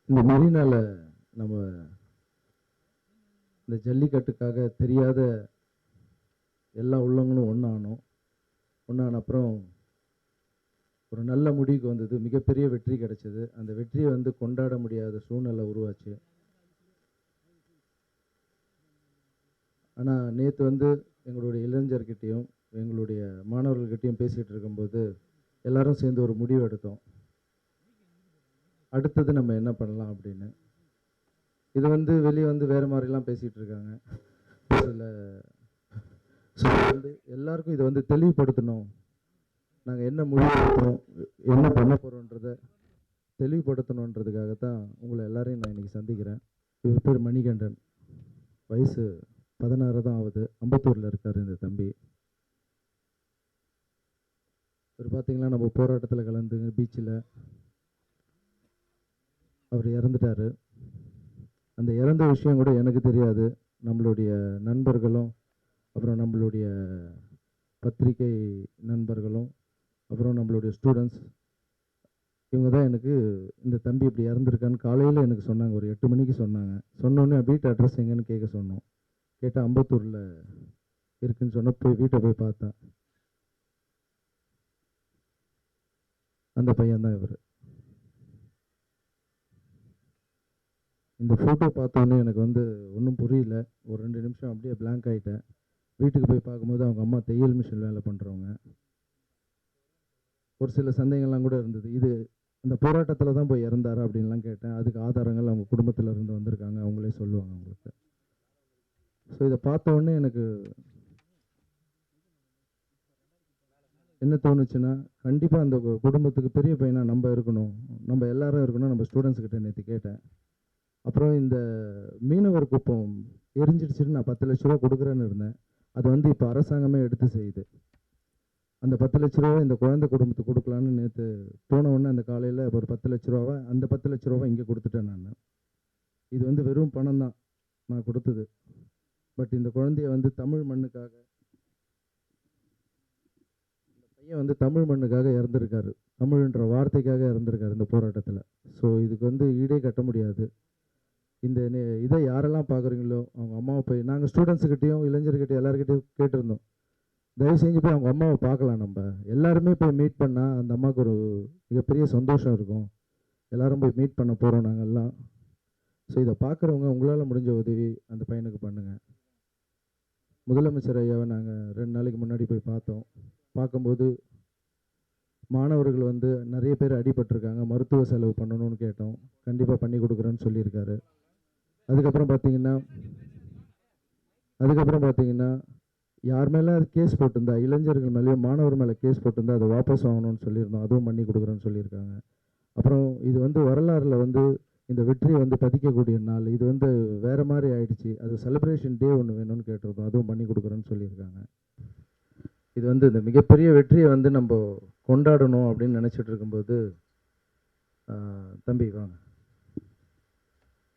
இந்த மெரினால நம்ம இந்த ஜல்லிக்கட்டுக்காக தெரியாத எல்லா உள்ளங்களும் ஒன்றானோம். ஒன்றான அப்புறம் ஒரு நல்ல முடிவுக்கு வந்தது. மிகப்பெரிய வெற்றி கிடைச்சது. அந்த வெற்றியை வந்து கொண்டாட முடியாத சூழ்நிலை உருவாச்சு. ஆனால் நேற்று வந்து எங்களுடைய இளைஞர்கிட்டையும் எங்களுடைய மாணவர்கள்கிட்டையும் பேசிகிட்டு இருக்கும்போது எல்லாரும் சேர்ந்து ஒரு முடிவு எடுத்தோம். அடுத்தது நம்ம என்ன பண்ணலாம் அப்படின்னு. இது வந்து வெளியே வந்து வேறு மாதிரிலாம் பேசிகிட்டு இருக்காங்க. வந்து எல்லாருக்கும் இதை வந்து தெளிவுபடுத்தணும். நாங்கள் என்ன முடிவு எடுக்கிறோம், என்ன பண்ண போகிறோன்றதை தெளிவுபடுத்தணுன்றதுக்காக தான் உங்களை எல்லாரையும் நான் இன்றைக்கி சந்திக்கிறேன். இவர் பேர் மணிகண்டன். வயசு 16 தான் ஆகுது. அம்பத்தூரில் இருக்கார் இந்த தம்பி. இவர் பார்த்தீங்கன்னா நம்ம போராட்டத்தில் கலந்து பீச்சில் அவர் இறந்துட்டார். அந்த இறந்த விஷயம் கூட எனக்கு தெரியாது. நம்மளுடைய நண்பர்களும் அப்புறம் நம்மளுடைய பத்திரிகை நண்பர்களும் அப்புறம் நம்மளுடைய ஸ்டூடெண்ட்ஸ் இவங்க தான் எனக்கு இந்த தம்பி இப்படி இறந்துருக்கான்னு காலையில் எனக்கு சொன்னாங்க. ஒரு 8 மணிக்கு சொன்னாங்க. சொன்னோன்னே வீட்டு அட்ரஸ் எங்கன்னு கேட்க சொன்னோம். கேட்டால் அம்பத்தூரில் இருக்குன்னு சொன்னால் போய் வீட்டை போய் பார்த்தேன். அந்த பையன்தான் இவர். இந்த ஃபோட்டோ பார்த்தோன்னே எனக்கு வந்து ஒன்றும் புரியல. ஒரு 2 நிமிஷம் அப்படியே பிளாங்க் ஆகிட்டேன். வீட்டுக்கு போய் பார்க்கும்போது அவங்க அம்மா தையல் மிஷின் வேலை பண்ணுறவங்க. ஒரு சில சந்தேகங்கள்லாம் கூட இருந்தது. இது அந்த போராட்டத்தில் தான் போய் இறந்தாரா அப்படின்லாம் கேட்டேன். அதுக்கு ஆதாரங்கள் அவங்க குடும்பத்தில் இருந்து வந்திருக்காங்க. அவங்களே சொல்லுவாங்க அவங்களுக்கு. ஸோ இதை பார்த்த உடனே எனக்கு என்ன தோணுச்சுன்னா, கண்டிப்பாக அந்த குடும்பத்துக்கு பெரிய பையனாக நம்ம இருக்கணும், நம்ம எல்லாரும் இருக்கணும். நம்ம ஸ்டூடெண்ட்ஸ் கிட்ட நேற்று கேட்டேன். அப்புறம் இந்த மீனவர் குப்பம் எரிஞ்சிடுச்சுன்னு நான் 10 லட்ச ரூபா கொடுக்குறேன்னு இருந்தேன். அது வந்து இப்போ அரசாங்கமே எடுத்து செய்யுது. அந்த 10 லட்ச ரூபா இந்த குழந்தை குடும்பத்துக்கு கொடுக்கலான்னு நேற்று போன உடனே அந்த காலையில் ஒரு 10 லட்ச ரூபாவை அந்த 10 லட்ச ரூபா இங்கே கொடுத்துட்டேன் நான். இது வந்து வெறும் பணம் தான் நான் கொடுத்தது. பட் இந்த குழந்தைய வந்து தமிழ் மண்ணுக்காக, இந்த பையன் வந்து தமிழ் மண்ணுக்காக இறந்துருக்காரு. தமிழ்ன்ற வார்த்தைக்காக இறந்துருக்காரு இந்த போராட்டத்தில். ஸோ இதுக்கு வந்து ஈடே கட்ட முடியாது. இந்த இதை யாரெல்லாம் பார்க்குறீங்களோ அவங்க அம்மாவை போய் நாங்கள் ஸ்டூடெண்ட்ஸுக்கிட்டையும் இளைஞர்கிட்டையும் எல்லாருக்கிட்டையும் கேட்டிருந்தோம். தயவு செஞ்சு போய் அவங்க அம்மாவை பார்க்கலாம். நம்ம எல்லாருமே போய் மீட் பண்ணால் அந்த அம்மாவுக்கு ஒரு மிகப்பெரிய சந்தோஷம் இருக்கும். எல்லோரும் போய் மீட் பண்ண போகிறோம் நாங்கள் எல்லாம். ஸோ இதை பார்க்குறவங்க உங்களால் முடிஞ்ச உதவி அந்த பையனுக்கு பண்ணுங்கள். முதலமைச்சர் ஐயாவை நாங்கள் 2 நாளைக்கு முன்னாடி போய் பார்த்தோம். பார்க்கும்போது மாணவர்கள் வந்து நிறைய பேர் அடிபட்டிருக்காங்க, மருத்துவ செலவு பண்ணணும்னு கேட்டோம். கண்டிப்பாக பண்ணி கொடுக்குறேன்னு சொல்லியிருக்காரு. அதுக்கப்புறம் பார்த்தீங்கன்னா யார் மேலே கேஸ் போட்டிருந்தா, இளைஞர்கள் மேலேயோ மாணவர் மேலே கேஸ் போட்டிருந்தா அதை வாபஸ் வாங்கணும்னு சொல்லியிருந்தோம். அதுவும் பண்ணி கொடுக்குறேன்னு சொல்லியிருக்காங்க. அப்புறம் இது வந்து வரலாறில் வந்து இந்த வெற்றியை வந்து பதிக்கக்கூடிய நாள். இது வந்து வேறு மாதிரி ஆயிடுச்சு. அது செலிப்ரேஷன் டே ஒன்று வேணும்னு கேட்டிருந்தோம். அதுவும் பண்ணி கொடுக்குறேன்னு சொல்லியிருக்காங்க. இது வந்து இந்த மிகப்பெரிய வெற்றியை வந்து நம்ம கொண்டாடணும் அப்படின்னு நினச்சிட்டு இருக்கும்போது, தம்பி வாங்க,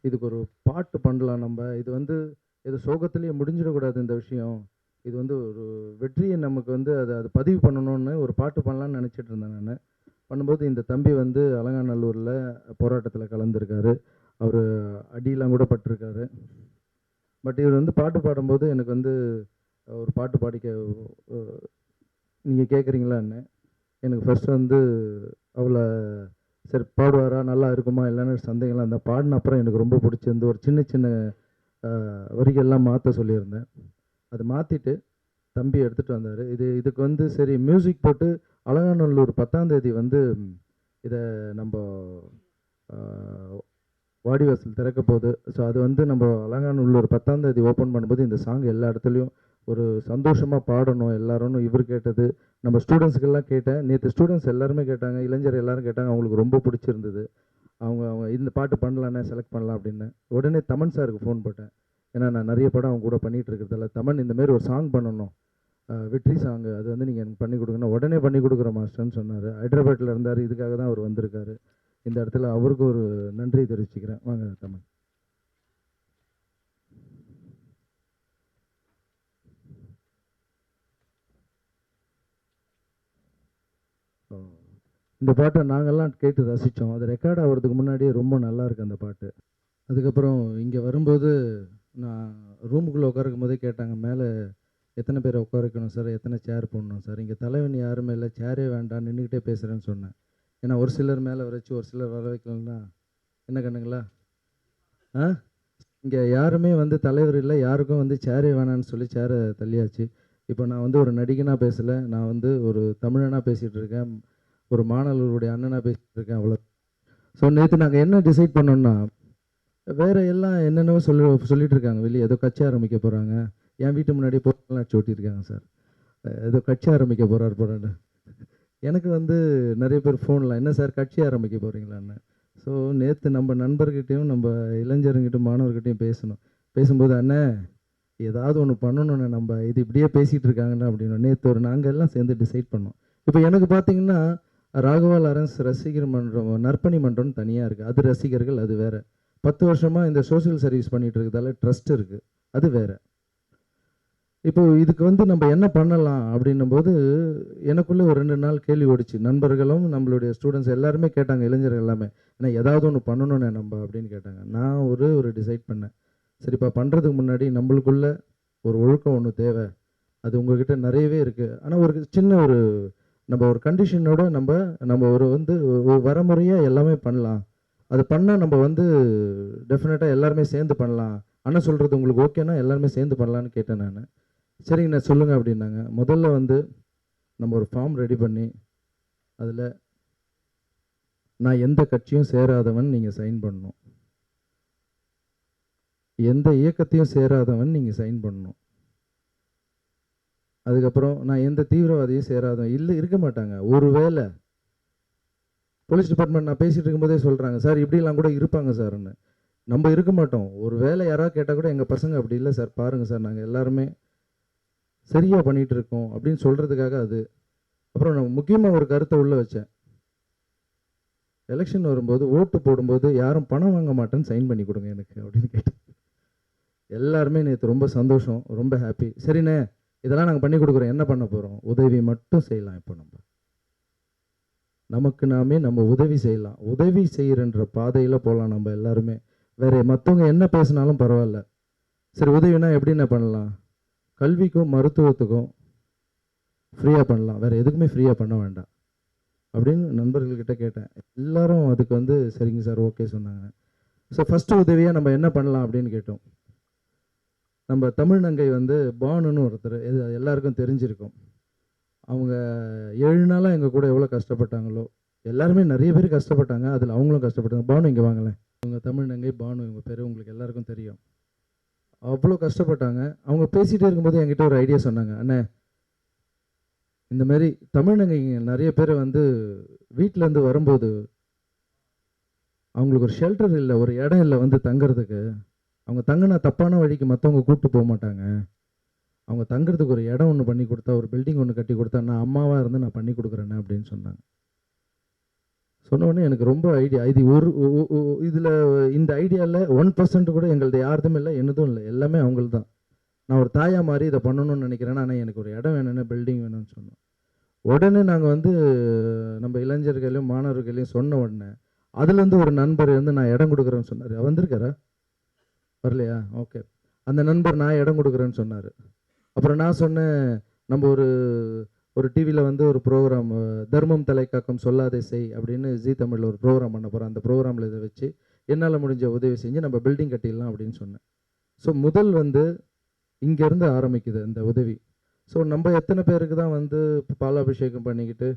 இதுக்கு ஒரு பாட்டு பண்ணலாம் நம்ம. இது வந்து இது சோகத்திலேயே முடிஞ்சிடக்கூடாது இந்த விஷயம். இது வந்து ஒரு வெற்றியை நமக்கு வந்து அது பதிவு பண்ணணும்னு ஒரு பாட்டு பண்ணலான்னு நினச்சிட்டு இருந்தேன் நான். பண்ணும்போது இந்த தம்பி வந்து அலங்காநல்லூரில் போராட்டத்தில் கலந்துருக்காரு. அவர் அடியெலாம் கூட பட்டிருக்காரு. பட் இவர் வந்து பாட்டு பாடும்போது எனக்கு வந்து ஒரு பாட்டு பாடிக்க நீங்கள் கேட்குறீங்களான்னு எனக்கு ஃபஸ்ட்டு வந்து அவ்வளோ சரி பாடுவாரா, நல்லா இருக்குமா இல்லைன்னு சந்தேகம்லாம் அந்த பாடின அப்புறம் எனக்கு ரொம்ப பிடிச்சிருந்து ஒரு சின்ன சின்ன வரிகள்லாம் மாற்ற சொல்லியிருந்தேன். அதை மாற்றிட்டு தம்பி எடுத்துகிட்டு வந்தார். இதுக்கு வந்து சரி மியூசிக் போட்டு அலங்காநல்லூர் 10ஆம் தேதி வந்து இதை நம்ம வாடிவாசல் திறக்க போகுது. ஸோ அது வந்து நம்ம அலங்காநல்லூர் 10ஆம் தேதி ஓப்பன் பண்ணும்போது இந்த சாங் எல்லா இடத்துலையும் ஒரு சந்தோஷமாக பாடணும் எல்லாரும். இவர் கேட்டது நம்ம ஸ்டூடெண்ட்ஸுக்கெல்லாம் கேட்டேன். நேற்று ஸ்டூடெண்ட்ஸ் எல்லாருமே கேட்டாங்க, இளைஞர் எல்லாரும் கேட்டாங்க. அவங்களுக்கு ரொம்ப பிடிச்சிருந்தது. அவங்க இந்த பாட்டு பண்ணலான்னே செலக்ட் பண்ணலாம் அப்படின்னு. உடனே தமன் சாருக்கு ஃபோன் போட்டேன். ஏன்னா நான் நிறைய படம் அவங்க கூட பண்ணிகிட்டு இருக்கிறதால, தமன் இந்தமாரி ஒரு சாங் பண்ணணும், வெற்றி சாங்கு, அது வந்து நீங்கள் எனக்கு பண்ணி கொடுங்கன்னு. உடனே பண்ணி கொடுக்குற மாஸ்டர்னு சொன்னார். ஹைதராபாத்தில் இருந்தார். இதுக்காக தான் அவர் வந்திருக்காரு. இந்த இடத்துல அவருக்கு ஒரு நன்றி தெரிவிச்சுக்கிறேன். வாங்க தமன். இந்த பாட்டை நாங்கள்லாம் கேட்டு ரசித்தோம். அது ரெக்கார்ட் ஆகிறதுக்கு முன்னாடியே ரொம்ப நல்லா இருக்கு அந்த பாட்டு. அதுக்கப்புறம் இங்கே வரும்போது நான் ரூமுக்குள்ளே உட்காருக்கும் போதே கேட்டாங்க, மேலே எத்தனை பேரை உட்கார வைக்கணும் சார், எத்தனை சேர் போடணும் சார், இங்கே தலைவன் யாருமே இல்லை, சேரே வேண்டாம், நின்றுக்கிட்டே பேசுகிறேன்னு சொன்னேன். ஏன்னா ஒரு சிலர் மேலே வச்சு ஒரு சிலர் வர வைக்கலன்னா என்ன கண்ணுங்களா? ஆ, இங்கே யாருமே வந்து தலைவர் இல்லை, யாருக்கும் வந்து சேரே வேணான்னு சொல்லி சேரை தள்ளியாச்சு. இப்போ நான் வந்து ஒரு நடிகனாக பேசலை, நான் வந்து ஒரு தமிழனாக பேசிகிட்டு இருக்கேன், ஒரு மாணவர்களுடைய அண்ணனாக பேசிகிட்டு இருக்கேன், அவ்வளோ. ஸோ நேற்று நாங்கள் என்ன டிசைட் பண்ணோம்னா, வேறு எல்லாம் என்னென்னவோ சொல்லிட்டு இருக்காங்க, வெளியே ஏதோ கட்சி ஆரம்பிக்க போகிறாங்க, என் வீட்டு முன்னாடி போட்டெல்லாம் அடிச்சு ஓட்டியிருக்காங்க சார், ஏதோ கட்சி ஆரம்பிக்க போகிறான்னு. எனக்கு வந்து நிறைய பேர் ஃபோனில் என்ன சார் கட்சி ஆரம்பிக்க போகிறீங்களான்னு. ஸோ நேற்று நம்ம நண்பர்கிட்டையும் நம்ம இளைஞர்கிட்டையும் மாணவர்கிட்டையும் பேசும்போது அண்ணே ஏதாவது ஒன்று பண்ணணுண்ணே, நம்ம இது இப்படியே பேசிகிட்டு இருக்காங்கண்ணா அப்படின்னு நேற்று நாங்கள் எல்லாம் சேர்ந்து டிசைட் பண்ணோம். இப்போ எனக்கு பார்த்தீங்கன்னா ராகவா லாரன்ஸ் ரசிகர் மன்றம், நற்பணி மன்றம்னு தனியாக இருக்குது, அது ரசிகர்கள், அது வேறு. 10 வருஷமாக இந்த சோஷியல் சர்வீஸ் பண்ணிகிட்டு இருக்கிறதால ட்ரஸ்ட் இருக்குது, அது வேறு. இப்போது இதுக்கு வந்து நம்ம என்ன பண்ணலாம் அப்படின்னும் போது எனக்குள்ளே ஒரு 2 நாள் கேள்வி ஓடிச்சு. நண்பர்களும் நம்மளுடைய ஸ்டூடெண்ட்ஸ் எல்லாருமே கேட்டாங்க, இளைஞர்கள் எல்லாமே, ஏன்னா ஏதாவது ஒன்று பண்ணணுண்ணே நம்ம அப்படின்னு கேட்டாங்க. நான் ஒரு டிசைட் பண்ணேன், சரிப்பா பண்ணுறதுக்கு முன்னாடி நம்மளுக்குள்ள ஒரு ஒழுக்கம் ஒன்று தேவை, அது உங்ககிட்ட நிறையவே இருக்குது. ஆனால் ஒரு சின்ன நம்ம ஒரு கண்டிஷனோட நம்ம ஒரு வந்து வரமுறையாக எல்லாமே பண்ணலாம், அது பண்ணால் நம்ம வந்து டெஃபினட்டாக எல்லாருமே சேர்ந்து பண்ணலாம். அண்ணன் சொல்கிறது உங்களுக்கு ஓகேனா எல்லாருமே சேர்ந்து பண்ணலான்னு கேட்டேன் நான். சரிங்கண்ணா சொல்லுங்கள் அப்படின்னாங்க. முதல்ல வந்து நம்ம ஒரு ஃபார்ம் ரெடி பண்ணி அதில் நான் எந்த கட்சியும் சேராதவன் நீங்கள் சைன் பண்ணணும், எந்த இயக்கத்தையும் சேராதவன் நீங்கள் சைன் பண்ணணும். அதுக்கப்புறம் நான் எந்த தீவிரவாதியும் சேராதவன் இல்லை, இருக்க மாட்டாங்க. ஒரு வேளை போலீஸ் டிபார்ட்மெண்ட் நான் பேசிகிட்டு இருக்கும்போதே சொல்கிறாங்க, சார் இப்படிலாம் கூட இருப்பாங்க சார்ன்னு. நம்ம இருக்க மாட்டோம். ஒரு வேளை யாராவது கேட்டால் கூட எங்கள் பசங்க அப்படி இல்லை சார், பாருங்கள் சார் நாங்கள் எல்லாருமே சரியாக பண்ணிகிட்டு இருக்கோம் அப்படின்னு சொல்கிறதுக்காக அது. அப்புறம் நான் முக்கியமாக ஒரு கருத்தை உள்ளே வச்சேன், எலெக்ஷன் வரும்போது ஓட்டு போடும்போது யாரும் பணம் வாங்க மாட்டேன்னு சைன் பண்ணி கொடுங்க எனக்கு அப்படின்னு கேட்டேன். எல்லாருமே நேற்று ரொம்ப சந்தோஷம், ரொம்ப ஹாப்பி. சரிண்ணே இதெல்லாம் நாங்கள் பண்ணி கொடுக்குறோம், என்ன பண்ண போகிறோம், உதவி மட்டும் செய்யலாம். இப்போ நமக்கு நாமே நம்ம உதவி செய்யலாம், உதவி செய்கிறன்ற பாதையில் போகலாம் நம்ம எல்லாருமே. வேறு மற்றவங்க என்ன பேசினாலும் பரவாயில்ல, சரி உதவினா எப்படின்னா பண்ணலாம், கல்விக்கும் மருத்துவத்துக்கும் ஃப்ரீயாக பண்ணலாம், வேறு எதுக்குமே ஃப்ரீயாக பண்ண வேண்டாம் அப்படின்னு நண்பர்கள்கிட்ட கேட்டேன். எல்லோரும் அதுக்கு வந்து சரிங்க சார் ஓகே சொன்னாங்க. ஸோ ஃபஸ்ட்டு உதவியாக நம்ம என்ன பண்ணலாம் அப்படின்னு கேட்டோம். நம்ம தமிழ்நங்கை வந்து பானுன்னு ஒருத்தர், எல்லாருக்கும் தெரிஞ்சிருக்கும். அவங்க 7 நாளாக எங்கள் கூட எவ்வளோ கஷ்டப்பட்டாங்களோ, எல்லாருமே நிறைய பேர் கஷ்டப்பட்டாங்க, அதில் அவங்களும் கஷ்டப்பட்டாங்க. பானு இங்கே வாங்கலேன், அவங்க தமிழ்நங்கை பானு, இவங்க பேர் உங்களுக்கு எல்லாருக்கும் தெரியும். அவ்வளோ கஷ்டப்பட்டாங்க. அவங்க பேசிகிட்டே இருக்கும்போது என்கிட்ட ஒரு ஐடியா சொன்னாங்க, அண்ணே இந்த மாதிரி தமிழ்நங்கைங்க நிறைய பேர் வந்து வீட்டிலேருந்து வரும்போது அவங்களுக்கு ஒரு ஷெல்டர் இல்லை, ஒரு இடம் இல்லை வந்து தங்குறதுக்கு. அவங்க தங்கினா தப்பான வழிக்கு மற்றவங்க கூப்பிட்டு போக மாட்டாங்க, அவங்க தங்குறதுக்கு ஒரு இடம் ஒன்று பண்ணி கொடுத்தா, ஒரு பில்டிங் ஒன்று கட்டி கொடுத்தா, நான் அம்மாவாக இருந்து நான் பண்ணி கொடுக்குறேன்னு அப்படின்னு சொன்னாங்க. சொன்ன உடனே எனக்கு ரொம்ப ஐடியா, இது இதில் இந்த ஐடியாவில் 1% கூட எங்களது யாருதும் இல்லை, என்னதும் இல்லை, எல்லாமே அவங்களுக்கு தான். நான் ஒரு தாயா மாதிரி இதை பண்ணணும்னு நினைக்கிறேன், ஆனால் எனக்கு ஒரு இடம் வேணும்னா பில்டிங் வேணும்னு சொன்னோம். உடனே நாங்கள் வந்து நம்ம இளைஞர்களையும் மாணவர்களையும் சொன்ன உடனே அதுலேருந்து ஒரு நண்பர் வந்து நான் இடம் கொடுக்குறேன்னு சொன்னார். வந்திருக்காரா? வரலையா? ஓகே. அந்த நண்பர் நான் இடம் கொடுக்குறேன்னு சொன்னார். அப்புறம் நான் சொன்னேன், நம்ம ஒரு டிவியில் வந்து ஒரு ப்ரோக்ராம், தர்மம் தலைக்காக்கம் சொல்லாதே செய் அப்படின்னு ஜி தமிழில் ஒரு ப்ரோக்ராம் பண்ண போகிறோம். அந்த ப்ரோக்ராமில் இதை வச்சு என்னால் முடிஞ்ச உதவி செஞ்சு நம்ம பில்டிங் கட்டிடலாம் அப்படின்னு சொன்னேன். ஸோ முதல் வந்து இங்கேருந்து ஆரம்பிக்குது இந்த உதவி. ஸோ நம்ம எத்தனை பேருக்கு தான் வந்து பாலாபிஷேகம் பண்ணிக்கிட்டு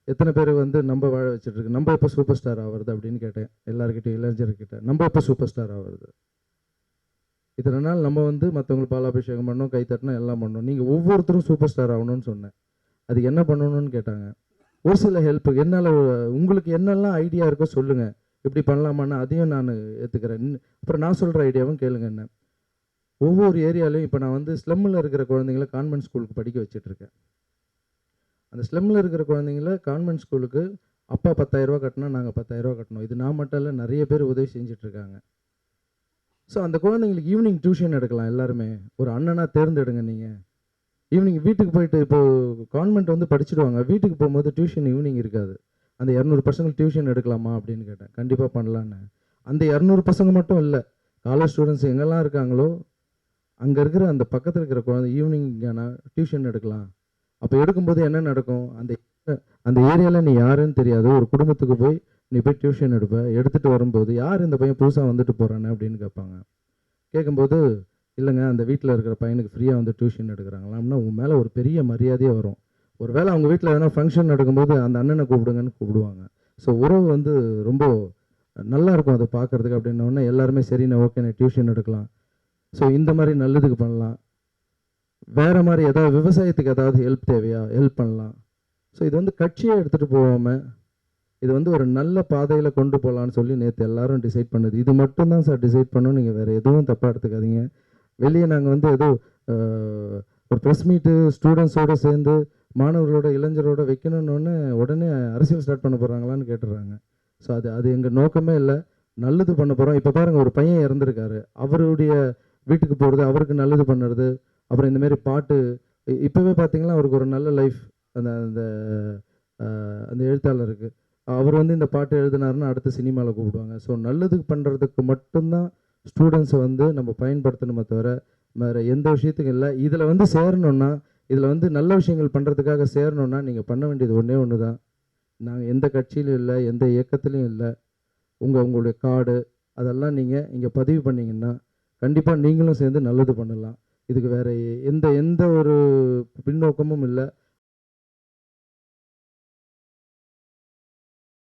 எத்தனை பேர் வந்து நம்ம வாழ வச்சுட்ருக்கு, நம்ம எப்போ சூப்பர் ஸ்டார் ஆகிறது அப்படின்னு கேட்டேன் எல்லாருக்கிட்டையும், இளைஞர்கிட்ட. நம்ம எப்போ சூப்பர் ஸ்டார் ஆகிறது, இத்தனை நாள் நம்ம வந்து மற்றவங்களுக்கு பாலாபிஷேகம் பண்ணோம், கை தட்டணும், எல்லாம் பண்ணோம், நீங்கள் ஒவ்வொருத்தரும் சூப்பர் ஸ்டார் ஆகணும்னு சொன்னேன். அதுக்கு என்ன பண்ணணும்னு கேட்டாங்க. ஒரு சில ஹெல்ப்பு என்னால், உங்களுக்கு என்னெல்லாம் ஐடியா இருக்கோ சொல்லுங்கள், இப்படி பண்ணலாமான்னு அதையும் நான் ஏற்றுக்கிறேன். அப்புறம் நான் சொல்கிற ஐடியாவும் கேளுங்க. என்ன ஒவ்வொரு ஏரியாலையும் இப்போ நான் வந்து ஸ்லம்மில் இருக்கிற குழந்தைங்கள கான்வென்ட் ஸ்கூலுக்கு படிக்க வச்சிட்ருக்கேன். அந்த ஸ்லம்மில் இருக்கிற குழந்தைங்கள கான்வென்ட் ஸ்கூலுக்கு அப்பா 10,000 ரூபா கட்டினா நாங்கள் 10,000 ரூபா கட்டணும். இது நான் மட்டும் இல்லை, நிறைய பேர் உதவி செஞ்சிட்ருக்காங்க. ஸோ அந்த குழந்தைங்களுக்கு ஈவினிங் டியூஷன் எடுக்கலாம். எல்லாருமே ஒரு அண்ணனாக தேர்ந்தெடுங்க. நீங்கள் ஈவினிங் வீட்டுக்கு போயிட்டு, இப்போது கான்வென்ட் வந்து படிச்சுடுவாங்க, வீட்டுக்கு போகும்போது டியூஷன் ஈவினிங் இருக்காது. அந்த 200 பசங்க டியூஷன் எடுக்கலாமா அப்படின்னு கேட்டேன். கண்டிப்பாக பண்ணலான்னு. அந்த 200 பசங்க மட்டும் இல்லை, காலேஜ் ஸ்டூடெண்ட்ஸ் எங்கெல்லாம் இருக்காங்களோ அங்கே இருக்கிற அந்த பக்கத்தில் இருக்கிற குழந்தை ஈவினிங் டியூஷன் எடுக்கலாம். அப்போ எடுக்கும்போது என்ன நடக்கும், அந்த அந்த ஏரியாவில் நீ யாருன்னு தெரியாது, ஒரு குடும்பத்துக்கு போய் நீ போய் டியூஷன் எடுப்ப, எடுத்துகிட்டு வரும்போது யார் இந்த பையன் புதுசாக வந்துட்டு போகிறானே அப்படின்னு கேட்பாங்க. கேட்கும்போது இல்லைங்க அந்த வீட்டில் இருக்கிற பையனுக்கு ஃப்ரீயாக வந்து டியூஷன் எடுக்கிறாங்களாம்னா உன் மேலே ஒரு பெரிய மரியாதையே வரும். ஒரு வேளை அவங்க வீட்டில் எதனா ஃபங்க்ஷன் நடக்கும்போது அந்த அண்ணனை கூப்பிடுங்கன்னு கூப்பிடுவாங்க. ஸோ உறவு வந்து ரொம்ப நல்லா இருக்கும் அதை பார்க்குறதுக்கு. அப்படின்னோடனே எல்லாருமே சரிண்ணே ஓகே நான் டியூஷன் எடுக்கலாம். ஸோ இந்த மாதிரி நல்லதுக்கு பண்ணலாம். வேறு மாதிரி ஏதாவது விவசாயத்துக்கு ஏதாவது ஹெல்ப் தேவையா ஹெல்ப் பண்ணலாம். ஸோ இது வந்து கட்சியை எடுத்துகிட்டு போகாமல் இது வந்து ஒரு நல்ல பாதையில் கொண்டு போகலான்னு சொல்லி நேற்று எல்லாரும் டிசைட் பண்ணுது. இது மட்டும்தான் சார் டிசைட் பண்ணோம், நீங்கள் வேறு எதுவும் தப்பாக எடுத்துக்காதீங்க. வெளியே நாங்கள் வந்து ஏதோ ஒரு ப்ரெஸ் மீட்டு ஸ்டூடெண்ட்ஸோடு சேர்ந்து மாணவர்களோட இளைஞரோட வைக்கணுன்னொன்னே உடனே அரசியல் ஸ்டார்ட் பண்ண போகிறாங்களான்னு கேட்டுடுறாங்க. ஸோ அது அது எங்கள் நோக்கமே இல்லை. நல்லது பண்ண போகிறோம். இப்போ பாருங்கள் ஒரு பையன் இறந்துருக்காரு, அவருடைய வீட்டுக்கு போகிறது, அவருக்கு நல்லது பண்ணுறது, அப்புறம் இந்தமாரி பாட்டு இப்போவே பார்த்தீங்கன்னா அவருக்கு ஒரு நல்ல லைஃப். அந்த அந்த அந்த எழுத்தாளருக்கு அவர் வந்து இந்த பாட்டு எழுதினாருன்னா அடுத்த சினிமாவில் கூப்பிடுவாங்க. ஸோ நல்லதுக்கு பண்ணுறதுக்கு மட்டும்தான் ஸ்டூடெண்ட்ஸை வந்து நம்ம பயன்படுத்தணுமே தவிர வேறு எந்த விஷயத்துக்கும் இல்லை. இதில் வந்து சேரணுன்னா, இதில் வந்து நல்ல விஷயங்கள் பண்ணுறதுக்காக சேரணுன்னா நீங்கள் பண்ண வேண்டியது ஒன்றே ஒன்று தான். நாங்கள் எந்த கட்சியிலும் இல்லை, எந்த இயக்கத்துலையும் இல்லை. உங்களுடைய கார்டு அதெல்லாம் நீங்கள் இங்கே பதிவு பண்ணிங்கன்னா கண்டிப்பாக நீங்களும் சேர்ந்து நல்லது பண்ணலாம். இதுக்கு வேறு எந்த எந்த ஒரு பின்னோக்கமும் இல்லை.